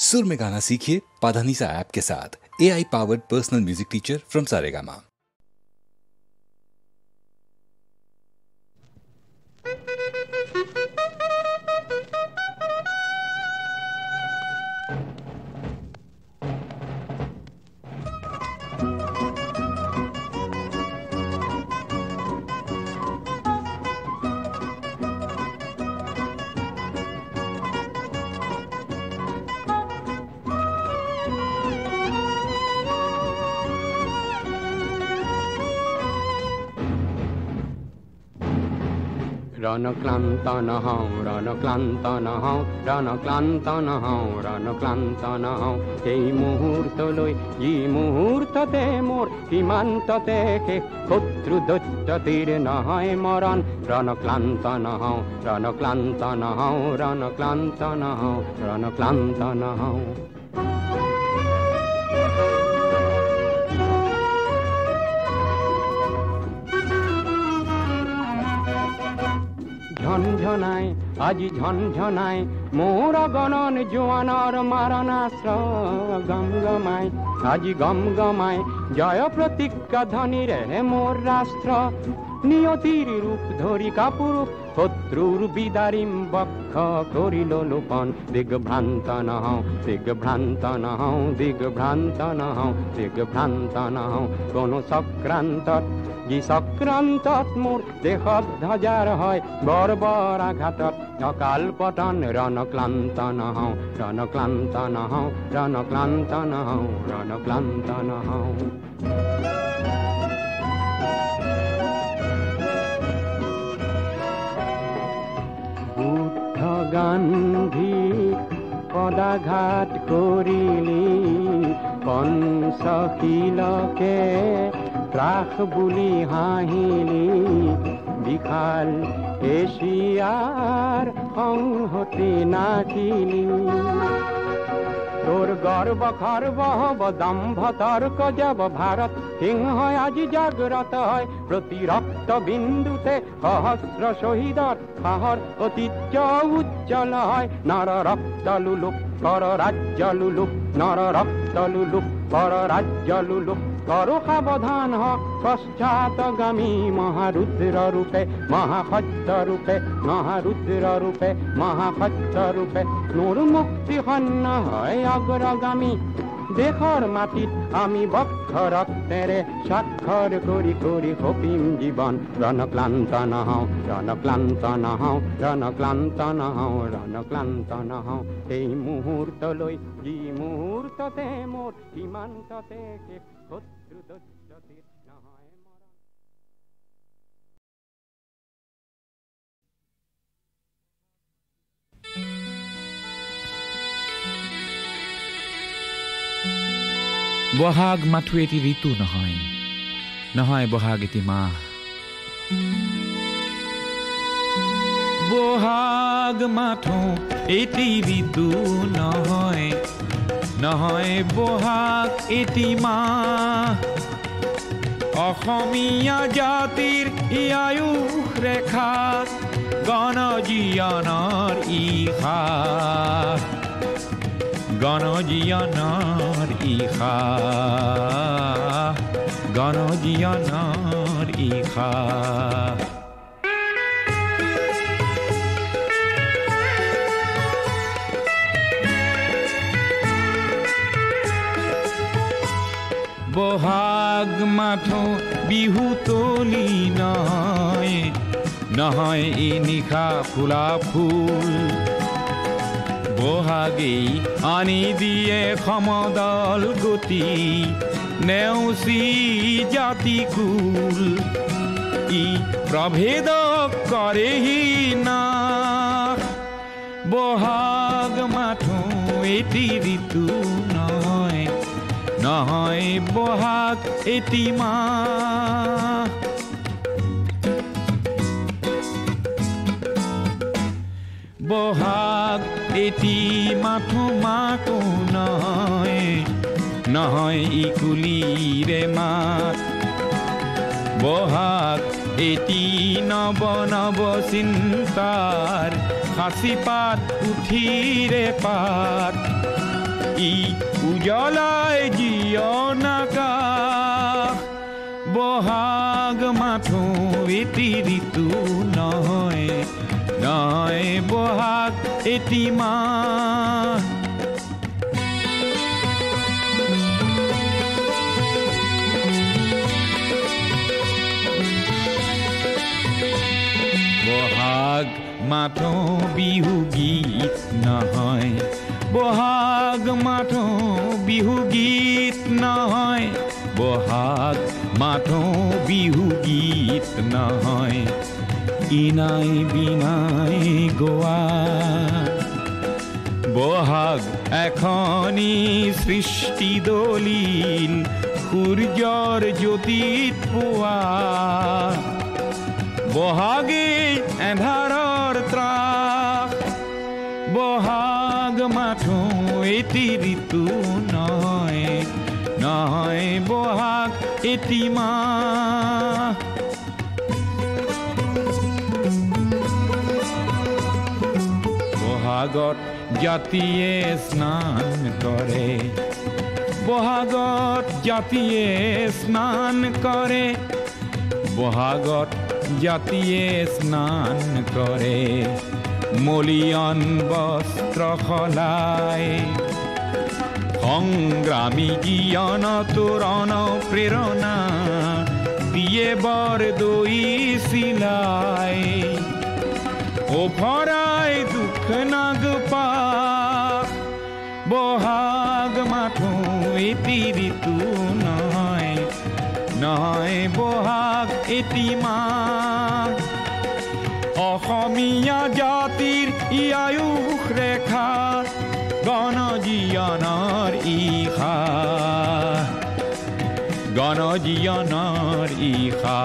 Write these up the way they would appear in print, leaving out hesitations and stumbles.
सुर में गाना सीखिए पाधानीसा ऐप के साथ। AI powered personal music teacher from Saregama. রণক্লান্ত নহও রণক্লান্ত নহও রণক্লান্ত নহও রণক্লান্ত নহও এই মুহূর্ত লই ই মুহূর্ততে মোর সীমান্ততে কে শত্রু দৈত্য তীর নহয় মরণ রণক্লান্ত নহও রণক্লান্ত নহও রণক্লান্ত নহও রণক্লান্ত নহও ঝনঝনায় আজি ঝনঝনায় মোর গণন জোয়ানর মারণাস্ত্র গমগমায় আজি গমগমায় জয় প্রতিজ্ঞা ধনী রে মোর রাষ্ট্র নিয়তির রূপ ধরি কাপুরূপ শত্রুর বিদারিম বক্ষ করিল লোপন দিগভ্রান্ত নহও দিগভ্রান্ত নহও দিগভ্রান্ত নহও দিগভ্রান্ত নহও কোন সক্রান্ত যি সক্রান্তত মোর দেহ ধ্বজার হয় বর্বর আঘাতত অকাল পতন রণক্লান্ত নহও রণক্লান্ত নহও রণক্লান্ত নহও রণক্লান্ত নহও বুদ্ধ গান্ধী পদাঘাত করিলি পঞ্চশীলকে ত্রাস বুলি হাঁহিলি বিশাল এশিয়ার সংহতি নাচিলি তোর গর্ব খর্ব হব দম্ভ তর্ক যাব ভারত সিংহ আজি জাগ্রত হয় প্রতি রক্ত বিন্দুতে সহস্র শহীদর সাহর ঐতিহ্য উজ্জ্বল হয় নর রক্ত লুলুক কর রাজ্য লুলুক নর রক্ত লুলুক কর রাজ্য লুলুক করো সাবধান হক পশ্চাৎগামী মহারুদ্র রূপে মহাখদ্য রূপে মহারুদ্র রূপে মহাখদ্য রূপে নূর মুক্তি হন্য হয় অগ্রগামী দেশর মাটিত আমি বক্ষ রক্তেরে স্বাক্ষর করি করি হপিম জীবন রণক্লান্ত নহও রণক্লান্ত নহও রণক্লান্ত নহও রণক্লান্ত নহও এই মুহূর্ত লৈ যি মুহূর্ততে মোর সীমান্ততে শত্রু দৈত্যতীর নহয় মরণ বহাগ মাথো এটি ঋতু নহয় নহয় বহাগ এটি মাহ বহাগ মাথো এটি ঋতু নহয় নহয় বহাগ এটি মাহ অসমীয়া জাতিৰ আয়ুস ৰেখা গণজীয়নৰ ইশা গণজীয়নৰ ইশা গণজীয়নৰ ইশা বহাগ মাথো বিহু তলি নহয় নহয় ই নিশা ফুলা ফুল বহাগেই আনি দিয়ে সমদল গতি নেওচি জাতি কুল ই প্ৰভেদ কৰেহি না বহাগ মাথো এটি ঋতু নহয় নহয় বহাগ এটি মাহ বহাগ এটি মাথো মাকো নহয় নহয় ই কুলিৰে মাত বহাগ এটি নব নব চিন্তাৰ সাঁচি পাত উঠিৰে পাত ই উজলাই জীৱন আকাশ বহাগ মাথো এটি ঋতু নহয় নহয় বহাগ এটি মাহ বহাগ মাথো বিহু গীত নহয় বহাগ মাথো বিহু গীত নহয় বহাগ মাথো বিহু গীত নহয় ইনাই বিনাই গোৱা বহাগ এখনি সৃষ্টি দলিল সূৰ্যৰ জ্যোতিত পোৱা বহাগে এন্ধাৰৰ ত্ৰাস বহাগ মাথো এটি ঋতু নহয় নহয় বহাগ এটি মাহ বহাগত জাতিয়ে স্নান কৰে বহাগত জাতিয়ে স্নান কৰে বহাগত জাতিয়ে স্নান কৰে মলিয়ন বস্ত্ৰ সলাই সংগ্ৰামী জীয়ন তোৰণ প্ৰেৰণা দিয়ে বৰ দৈ চিলাই ওফৰাই দুখ নাগপা বহাগ মাথো এটি ঋতু নহয় নহয় বহাগ এটি মাহ অসমীয়া জাতিৰ ই আয়ুস ৰেখা গণজীয়নৰ ইশা গণজীয়নৰ ইশা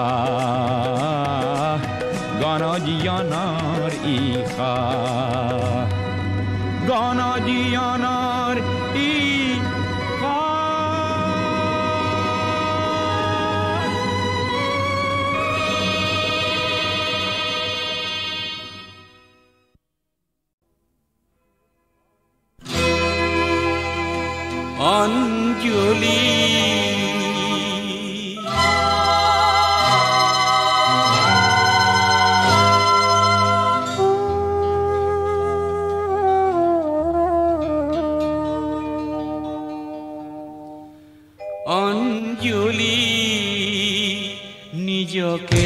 গণজীয়নৰ ইশা গণজীয়নৰ ইশা অঞ্জলি অঞ্জলি নিজকে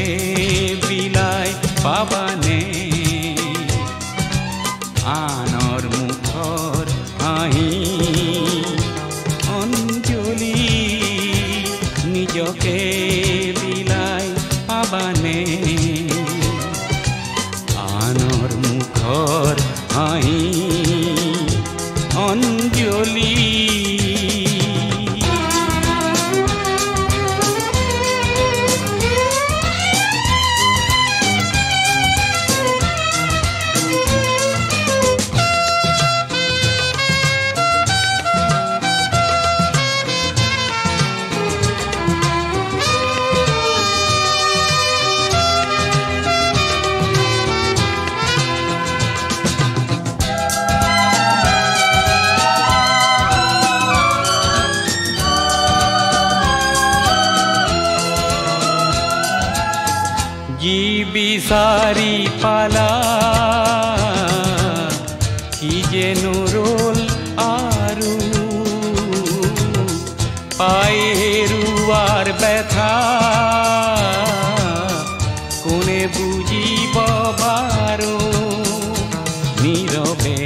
বিলাই পাবানে আনৰ মুখৰ হাঁহি অঞ্জলি নিজকে বিলাই পাবানে আনৰ মুখৰ হাঁহি অঞ্জলি বিচাৰি পালা কি যেনো ৰোল আৰু পাই হেৰুৱাৰ ব্যথা কোনে বুজিব বাৰু নীৰৱে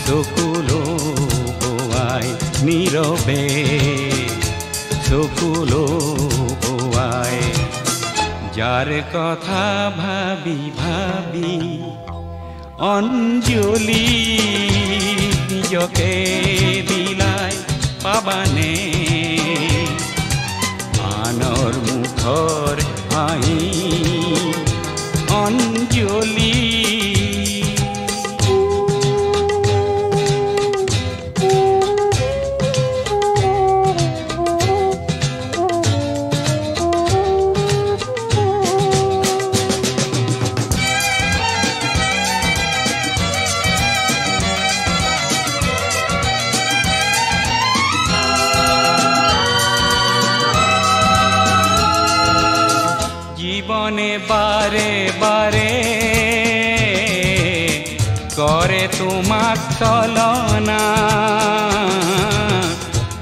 চকুলো গোৱাই নীৰৱে চকুলো গোৱাই যাৰ কথা ভাবি ভাবি অঞ্জলি নিজকে বিলাই পাবানে আনৰ মুখৰ হাঁহি অঞ্জলি চলনা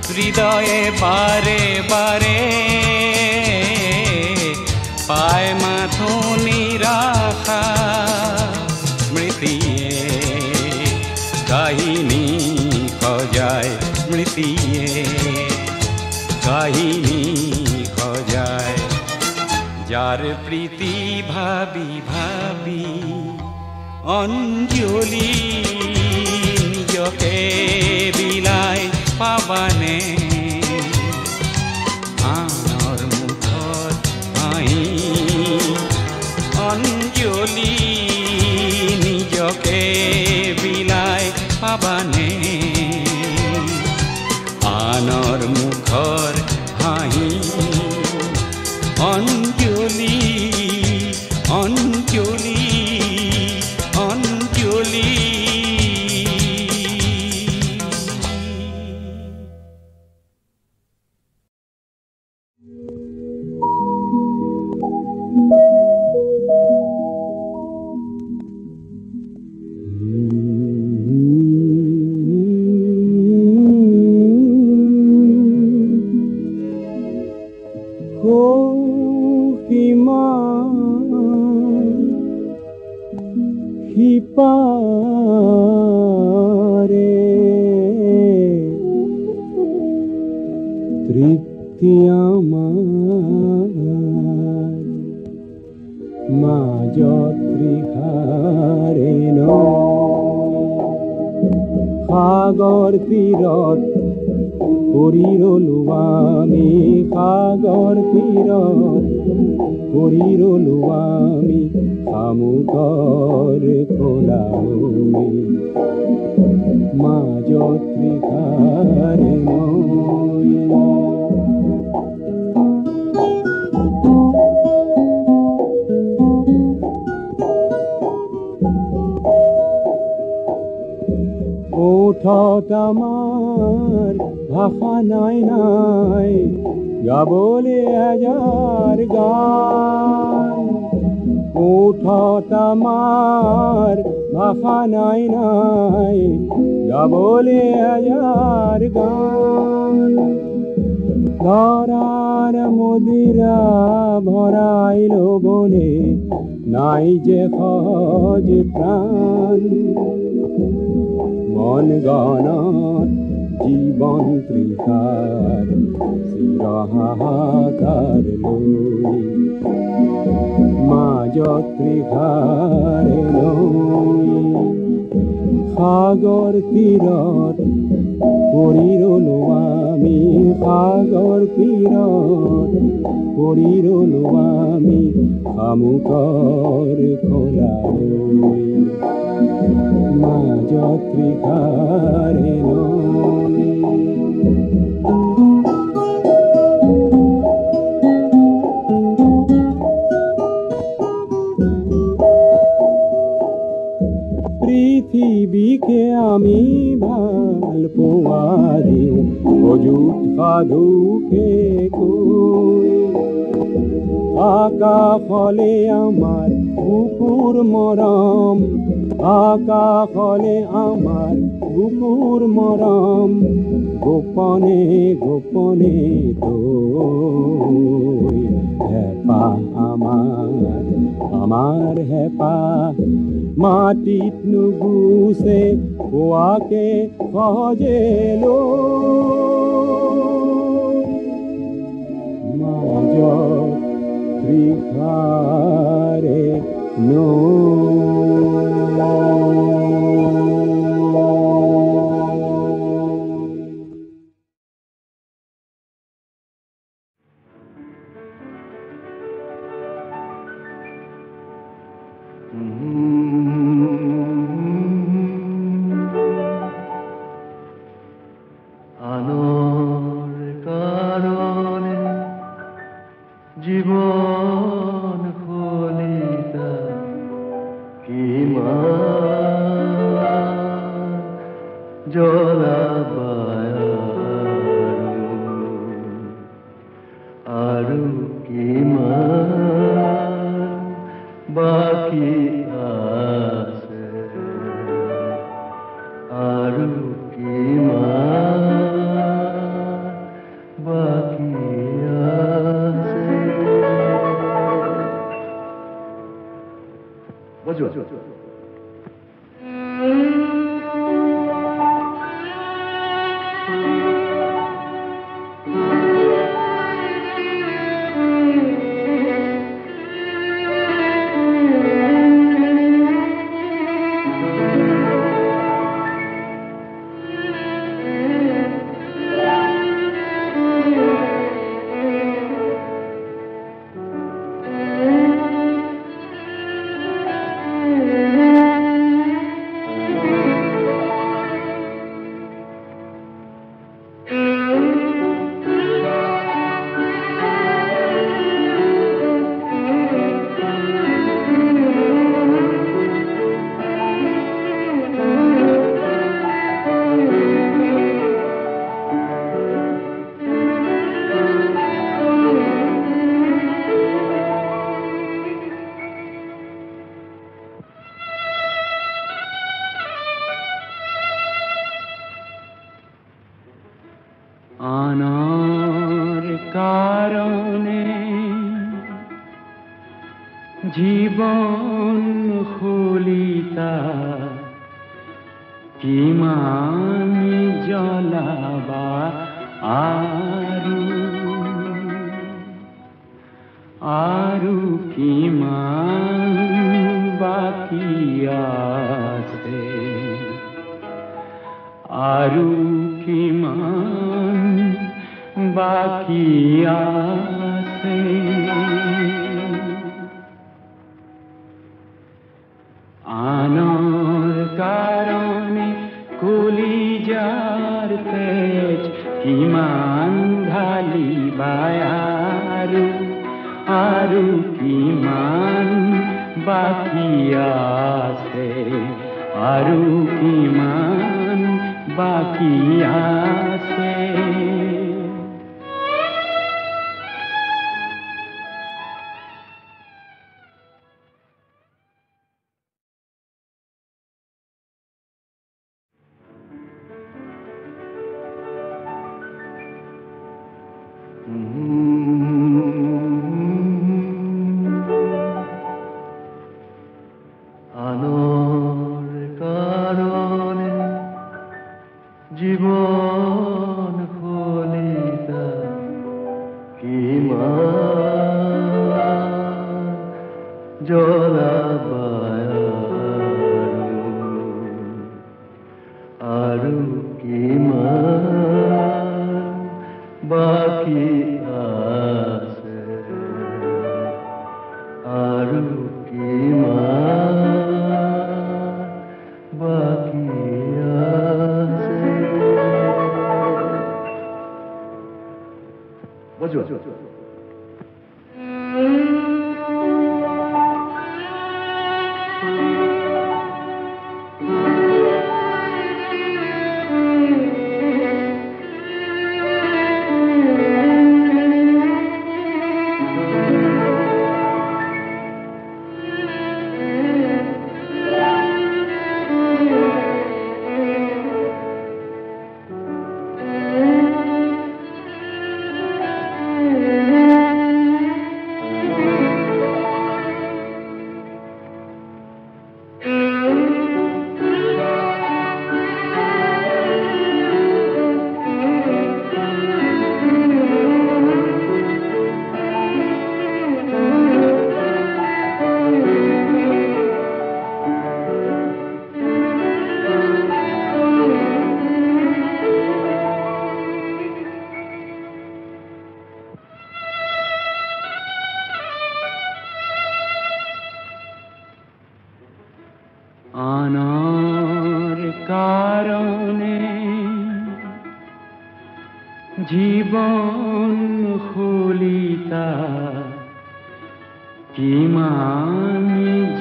হৃদয়ে বারে বারে পায় মাথুনি রাখা স্মৃতিয়ে কাহিনী খোঁজায় স্মৃতিয়ে কাহিনী খোঁজায় যার প্রীতি ভাবি ভাবি অঞ্জলি নিজকে বিলাই পাবানে আনৰ মুখত হাঁহি অঞ্জলি নিজকে বিলাই পাবানে আনৰ মুখৰ হাঁহি অঞ্জলি অঞ্জলি অঞ্জলি তৃপ্তি আমাৰ মাজত ত্ৰিহাৰে সাগৰ তীৰত কৰি ৰলো আমি সাগৰ তীৰত কৰি ৰলো আমি শামুকৰ খোলামি মাজত ত্ৰিহাৰে ওঠত আমাৰ ভাষা নাই নাই গাবলে হাজাৰ গান ওঠত আমাৰ ভাষা নাই নাই গাবলে হাজাৰ গান ধৰাৰ মদিৰা ভৰাই ল'বলে নাই যে সহজ প্ৰাণ মন গণত জীৱন ত্ৰিষাৰ চিৰহাহাকাৰ লৈ মাজত ত্ৰিষাৰে লৈ সাগৰ তীৰত কৰি ৰলো আমি সাগৰ তীৰত কৰি ৰলো আমি শামুকৰ খোলাই মাজত ত্ৰিষাৰে পৃথিৱীকে আমি ভাল পোৱা দিওঁ অযুত সাধুকে কৈ আকাশলে আমাৰ বুকুৰ মৰম আকাশলে আমাৰ বুকুৰ মৰম গোপনে গোপনে তৈ হেঁপাহ আমাৰ হেঁপাহ মাটিত নুগুচে পোৱাকে সহজে মাজত ত্ৰিষাৰে জীবন খলিতা কিমান জ্বলাবায় আৰু কিমান বাকী আছে আৰু কিমান বাকী আছে বজোৱা আনৰ কাৰণে জীৱন খুলিতা কিমান জ্বলাবা আৰু কিমান বাকী আছে আৰু কিমান বাকী আছে আনৰ কাৰণে কলিজাৰ তেজ কিমান ঢালিবা আৰু কিমান বাকী আছে আৰু কিমান বাকী আছে আনৰ কাৰণে জীৱন খুলিতা কিমান জ্বলাবা আৰু কিমান বাকী আছে আৰু কিমান বাকী আছে বজোৱা আনৰ কাৰণে জীৱন খুলিতা কিমান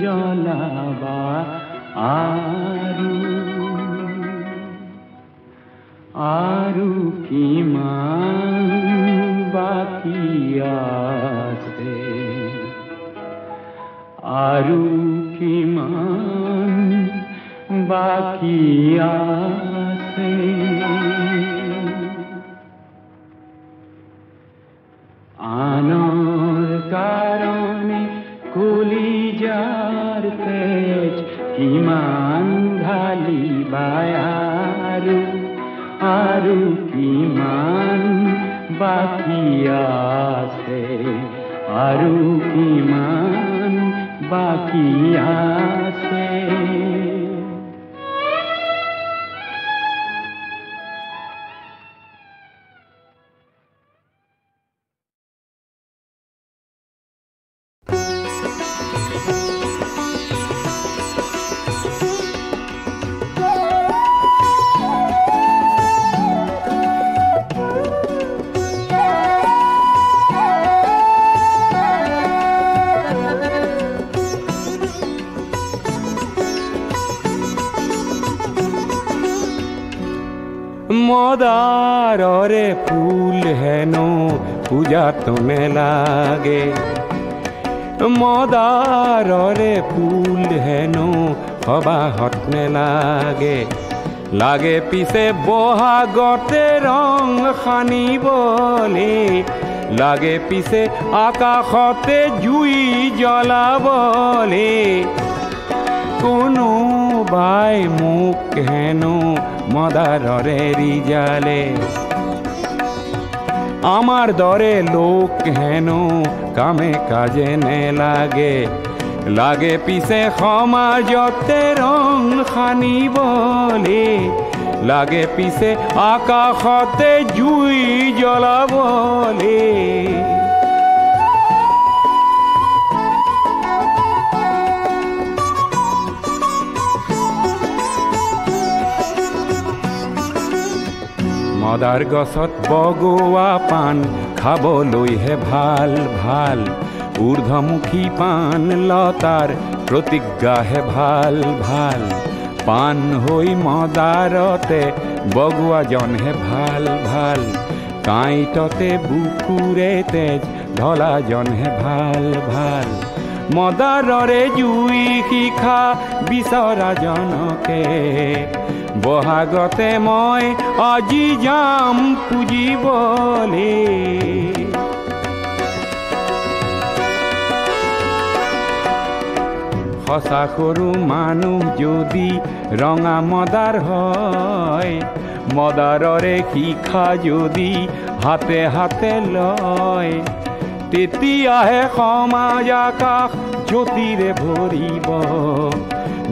জ্বলাবা আৰু কিমান বাকী আছে আৰু কিমান বাকী আছে বাকী আছে আৰু কিমান বাকী আছে মদাররে ফুল হেন পূজা তনে লাগে মদাররে ফুল হেন হবা হতনে লাগে লাগে পিছে বহাগতে রং সানিবলে লাগে পিছে আকাশতে জুই জ্বলাবলে কোনোবাই মোক হেনো মদাররে রিজালে আমার দরে লোক হেন কামে কাজে নে লাগে লাগে পিছে সমাজতে রং সানিবলে লাগে পিছে আকাশতে জুই জ্বলাবলে মদার গছত বগোৱা পান খাবলৈহে ভাল ভাল ঊৰ্ধ্বমুখী পান লতাৰ প্ৰতিজ্ঞাহে ভাল ভাল পান হৈ মদাৰতে বগোৱাজনহে ভাল ভাল কাঁইটতে বুকুৰে তেজ ঢলাজনহে ভাল ভাল মদাৰৰে জুই শিখা বিচৰাজনকে বহাগতে মই আজি যাম পুজিবলে সঁচা সৰু মানুহ যদি ৰঙা মদাৰ হয় মদাৰৰে শিখা যদি হাতে হাতে লয় তেতিয়াহে সমাজ আকাশ জ্যোতিৰে ভৰিব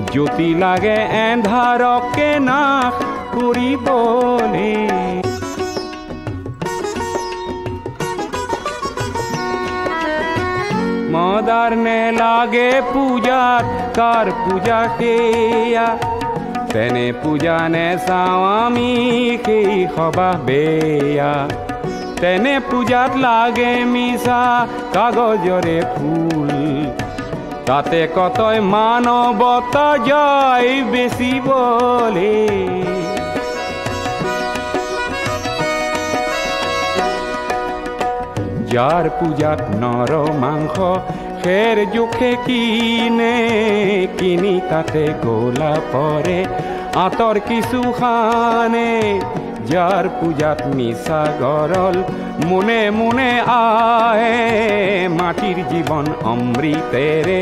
জ্যোতি লাগে এন্ধাৰকে নাশ কৰিবলে মদাৰ নে লাগে পূজাত কাৰ পূজা সেয়া তেনে পূজা নে চাওঁ আমি সেই সবাহ বেয়া তেনে পূজাত লাগে মিছা কাগজৰে ফুল তাতে কতই মানৱতা যায় বেচিবলে যাৰ পূজাত নৰ মাংস খেৰ জোখে কিনি তাতে গোলা পৰে আঁতৰ কিছু খানে যাৰ পূজাত মিছা গৰল মনে মনে আহে মাটিৰ জীৱন অমৃতেৰে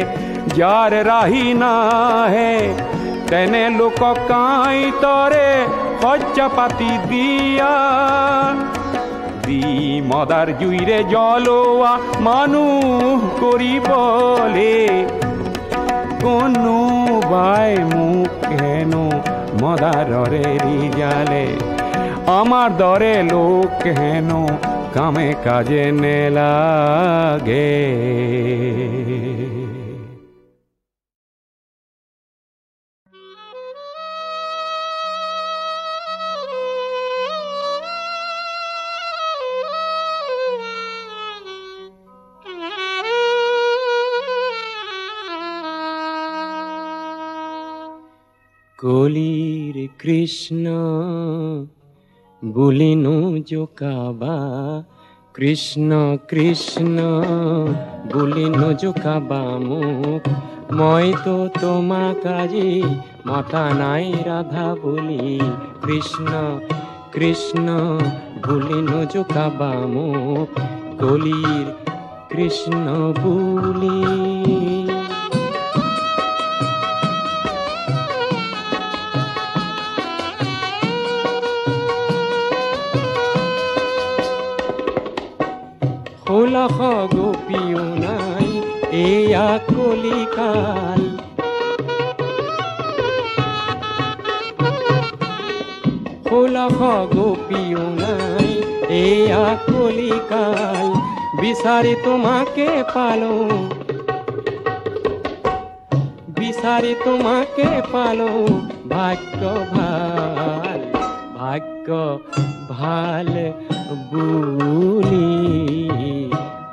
যাৰ ৰাহি নাহে তেনে লোকক কাঁইটৰে শয্যা পাতি দিয়া দি মদাৰ জুইৰে জ্বলোৱা মানুহ কৰিবলে কোনোবাই মোক হেনো মদাৰৰে ৰিজালে আমার দরে লোক হেন কামে কাজে নে লাগে কলির কৃষ্ণ বুলিনো জোকাবা কৃষ্ণ কৃষ্ণ বুলিনো জোকাবা মোক মই তো তোমাক আজি মতা নাই রাধা বুলি কৃষ্ণ কৃষ্ণ বুলিনো জোকাবা মোক কলির কৃষ্ণ বুলি ষোলশ গোপীও নাই এয়া কলিকাল ষোলশ গোপীও নাই এয়া কলিকাল বিচাৰি তোমাকে পালো বিচাৰি তোমাকে পালো ভাগ্য ভাল বুলি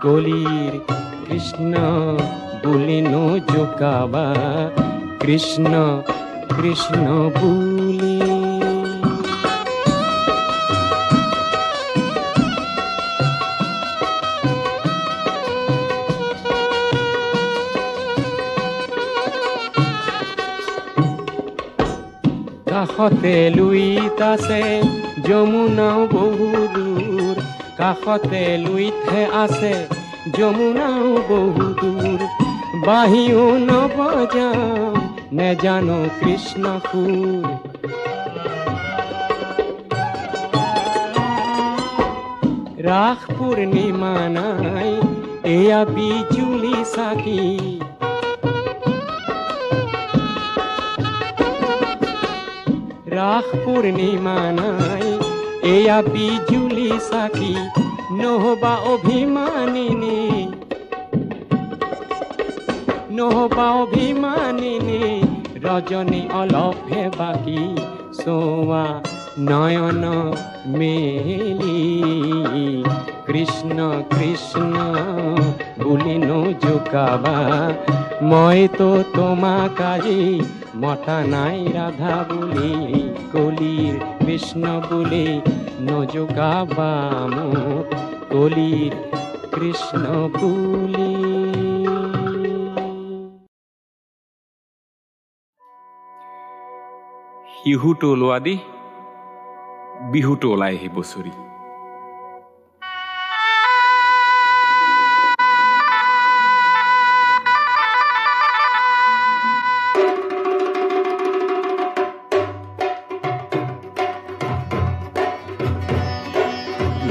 কলিৰ কৃষ্ণ বুলি নজোকাবা কৃষ্ণ কৃষ্ণ বুলি কাষতে লুইত আছে যমুনাও বহু দূৰ কাষতে লুইতহে আছে যমুনাও বহু দূৰ বাহিও নবজাও নেজানো কৃষ্ণ সুৰ ৰাস পূৰ্ণিমা নাই এয়া বিজুলি চাকি ৰাস পূৰ্ণিমা নাই এয়া বিজুলি চাকি নহবা অভিমানিনী ৰজনী অলপহে বাকী চোৱা নয়ন মেলি কৃষ্ণ কৃষ্ণ বুলি নজোকাবা মইতো তোমাক আজি মতা নাই ৰাধা বুলি কলিৰ কৃষ্ণ বুলি নজোকাবা মোক কলিৰ কৃষ্ণ বুলি শিহুটো ওলোৱা দি বিহুটো ওলাই আহি বছৰি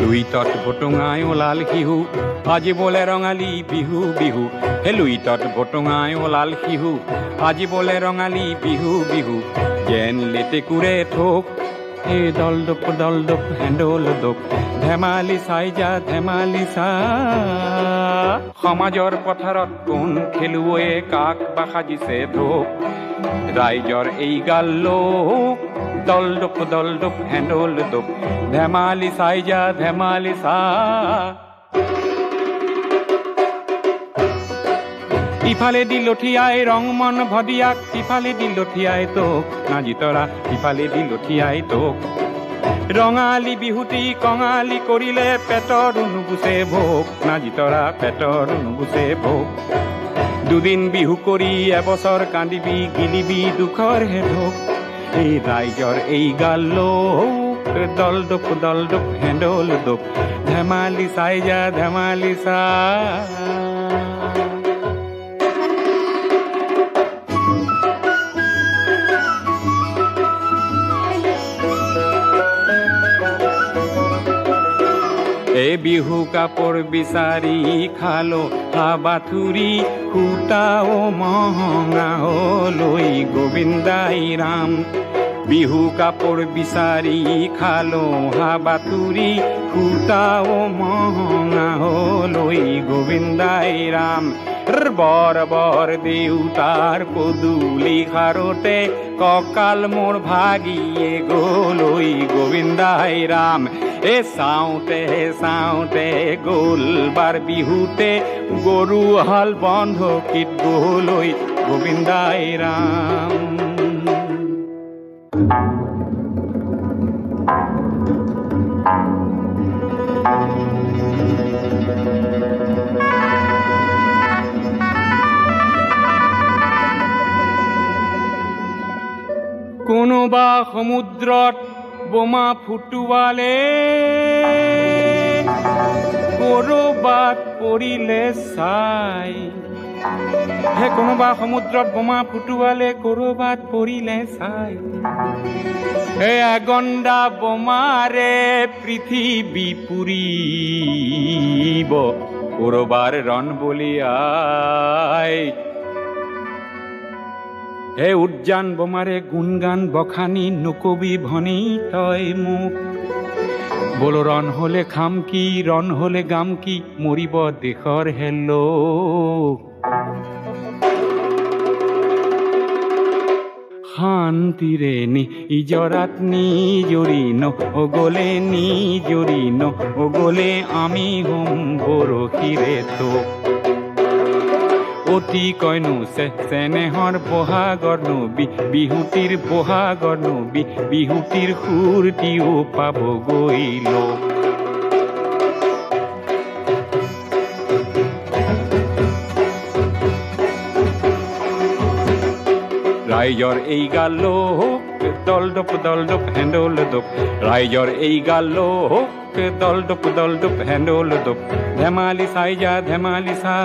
লুইতত ভটুঙাই ওলাল শিহু আজি বোলে ৰঙালী বিহু বিহু হে লুইতত ভটুঙাই ওলাল শিহু আজি বোলে ৰঙালী বিহু বিহু যেন লেটেকুৰে ঠোক এই দল দপ হেণ্ডল দপ ধেমালি চাই যা ধেমালি চা সমাজৰ পথাৰত কোন খেলুৱৈয়ে কাক বা সাজিছে ধোক ৰাইজৰ এই গাল লোক দল দপ হেণ্ডল দপ ধেমালি চাই যা ধেমালি চা ইফালে দি লঠিয়াই ৰং মন ভদিয়াক ইফালে দি লঠিয়াই তোক নাজি তৰা ইফালে দি লঠিয়াই তোক ৰঙালী বিহুটি কঙালী কৰিলে পেটৰ নুগুচে ভোক নাজি তৰা পেটৰ নুগুচে ভোক দুদিন বিহু কৰি এবছৰ কান্দিবি গিলিবি দুখৰ হে ঢোক এই ৰাইজৰ এই গাল লোক দল দপ হেণ্ডল দপ ধেমালি চাই যা ধেমালি চা এই বিহু কাপোৰ বিচাৰি খালো হাবাথুৰি সূতাও মহঙা লৈ গোবিন্দাই ৰাম বিহু কাপোৰ বিচাৰি খালো হাবাথুৰি সূতাও মহঙা লৈ গোবিন্দাই ৰাম বৰ বৰ দেউতাৰ পদূলি খাৰোতে কঁকাল মোৰ ভাগিয়ে গলৈ গোবিন্দাই ৰাম এ চাওঁতে গ'ল বাৰ বিহুতে গৰু হাল বন্ধকীত গলৈ গোবিন্দাই ৰাম কোনোবা সমুদ্ৰত বোমা ফুটুৱালে কৰবাত পৰিলে চাই হে কোনোবা সমুদ্ৰত বোমা ফুটুৱালে কৰবাত পৰিলে চাই হে আগন্দা বোমাৰে পৃথিৱী পুৰিব কৰবাৰ ৰণ বলিয়াই হে উদ্যান বোমাৰে গুণগান বখানি নকবি ভনী তই মোক বোল ৰণ হলে খাম কি ৰণ হলে গাম কি মৰিব দেশৰ হেল্লো শান্তিৰে নিজৰাত নিজৰিন অগলে নিজৰিন অগলে আমি হম বৰশীৰে তোক অতি কইনো চেনেহৰ বহাগৰ নবী বিহুতিৰ বহাগৰ নবী বিহুতিৰ সুৰটিও পাব গৈল ৰাইজৰ এই গালোক দল ডপ হেণ্ডল ডপ ৰাইজৰ এই গালোক দল ডপ হেণ্ডল ডপ ধেমালি চাই যা ধেমালি চা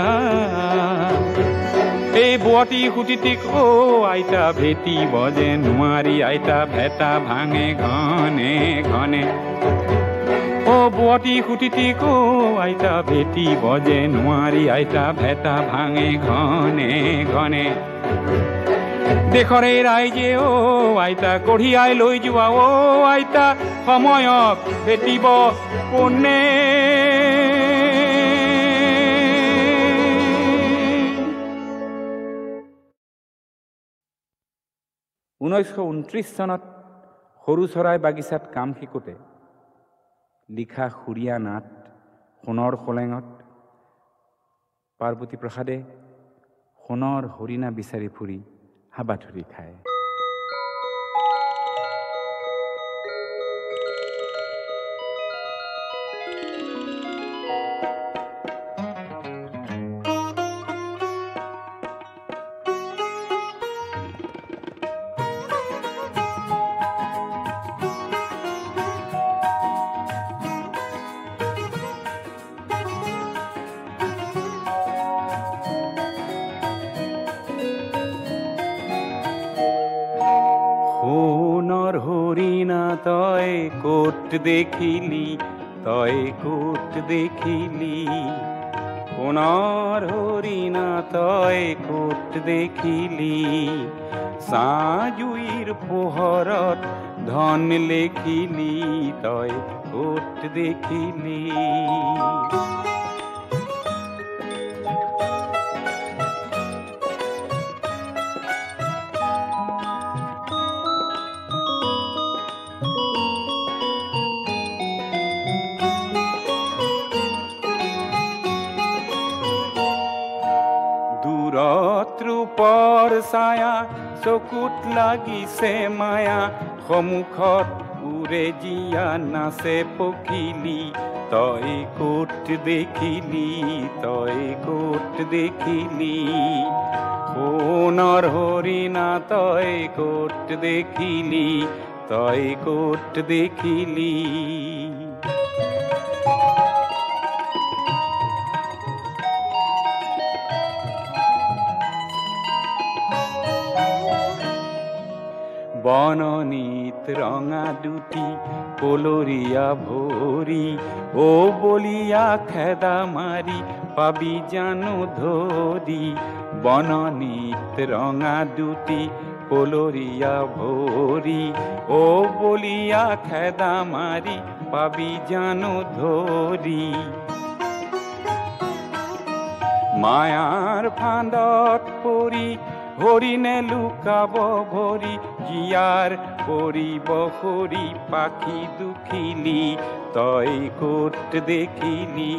এই বুৱতী সুটিটিক আইতা ভেটি বজে নোৱাৰি আইতা ভেটা ভাঙে ঘনে ঘনে বুৱতী সুটিটিক আইতা ভেটি বজে নোৱাৰি আইতা ভেটা ভাঙে ঘনে ঘনে দেশৰে ৰাইজে আইতা কঢ়িয়াই লৈ যোৱা আইতা সময়ক ভেটিব কোনে 1929 চনত সৰু চৰাই বাগিচাত কাম শিকোতে লিখা সুৰীয়া নাট সোণৰ খোলেঙত পাৰ্বতী প্ৰসাদে সোণৰ হৰিণা বিচাৰি ফুৰি হাবাথুৰি খায়। তই কোট দেখিলি তই কোট দেখিলি সোণৰ হৰিণা তই কোট দেখিলি চাজুইৰ পোহৰত ধন লেখিলি তই কোট দেখিলি ৰূপৰ ছায়া চকুত লাগিছে মায়া সন্মুখত উৰে জীয়া নাচে পখিলি তই কোট দেখিলি তই কোট দেখিলি সোণৰ হৰিণা তই কোট দেখিলি তই কোট দেখিলি বননীত ৰঙা দুটি কলৰীয়া ভৰি ও বলিয়া খেদা মাৰি পাবি জানো ধৰি বননীত ৰঙা দুটি কলৰীয়া ভৰি ও বলিয়া খেদা মাৰি পাবি জানো ধৰি মায়াৰ ফান্দত পৰি হৰিণে লুকাব ভৰি জীয়াৰ পৰিব হৰি পাখি দুখিলি তই কোট দেখিলি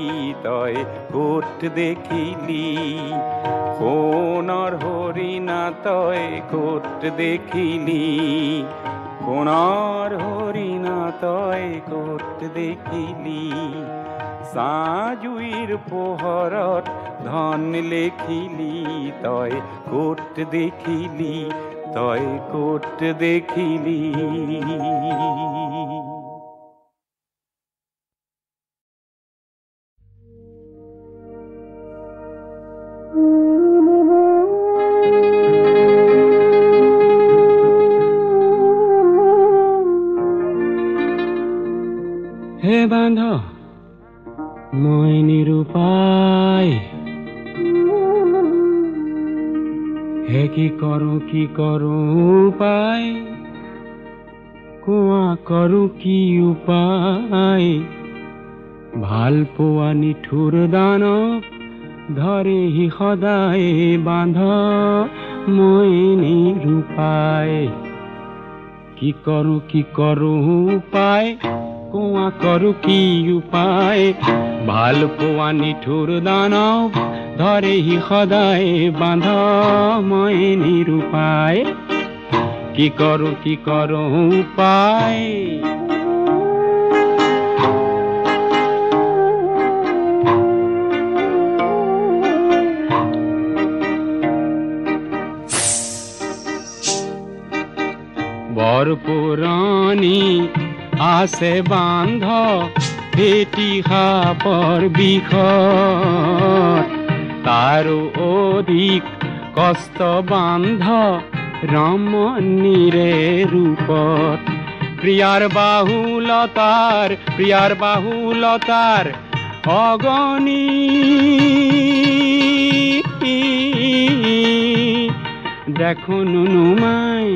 তই কোট দেখিলি সোণৰ হৰিণা তই কোট দেখিলি সোণৰ হৰিণা তই কোট দেখিলি চাজুইৰ পোহৰত ধন লেখিলি তই কোট দেখিলি তই কোট দেখিলি হে বান্ধ মই নিৰুপায় হে কি কৰো উপায় কোৱা কৰো কি উপায় ভাল পোৱা নিঠুৰ দানৱ ধৰেহি সদায় বান্ধ মই নিৰুপায় কি কৰো উপায় কোৱা কৰো কি উপায় ভাল পোৱা নিঠুৰ দানৱ ধৰেহি সদায় বান্ধ মই নিৰুপায় কি কৰো উপায় বৰ পুৰণি আছে বান্ধ ভেটি সাপৰ বিষত তাৰো অধিক কষ্ট বান্ধ ৰমণীৰে ৰূপত প্ৰিয়াৰ বাহুলতাৰ অগণি দেখো নুনুমাই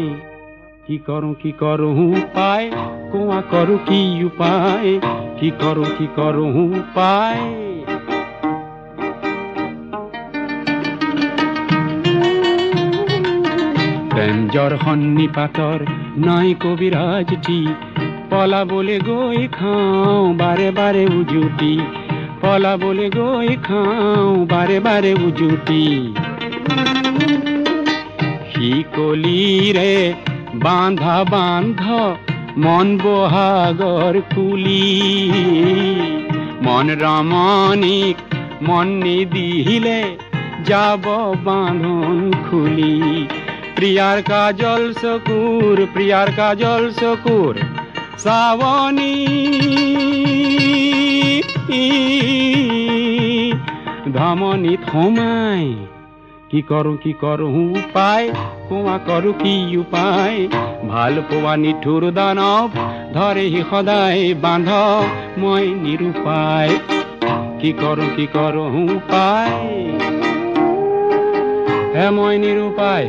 কি কৰো উপায় কোৱা কৰো কি উপায় কি কৰো উপায় প্ৰেমজৰ সন্নিপাতৰ নাই কবিৰাজটি পলাবলে গৈ খাওঁ বাৰে বাৰে উজুতি পলাবলে গৈ খাওঁ বাৰে বাৰে উজুতি শিকলিৰে বান্ধা মন বহাগৰ কুলি মন ৰমণীক মন নিদিলে যাব বান্ধন খুলি প্ৰিয়াৰ কাজল চকুৰ চাৱনী ধমনীত সোমাই কি কৰো উপায় কোৱা কৰো কি উপায় ভাল পোৱা নিঠুৰ দানৱ ধৰেহি সদায় বান্ধ মই নিৰুপায় কি কৰো উপায় হে মই নিৰুপায়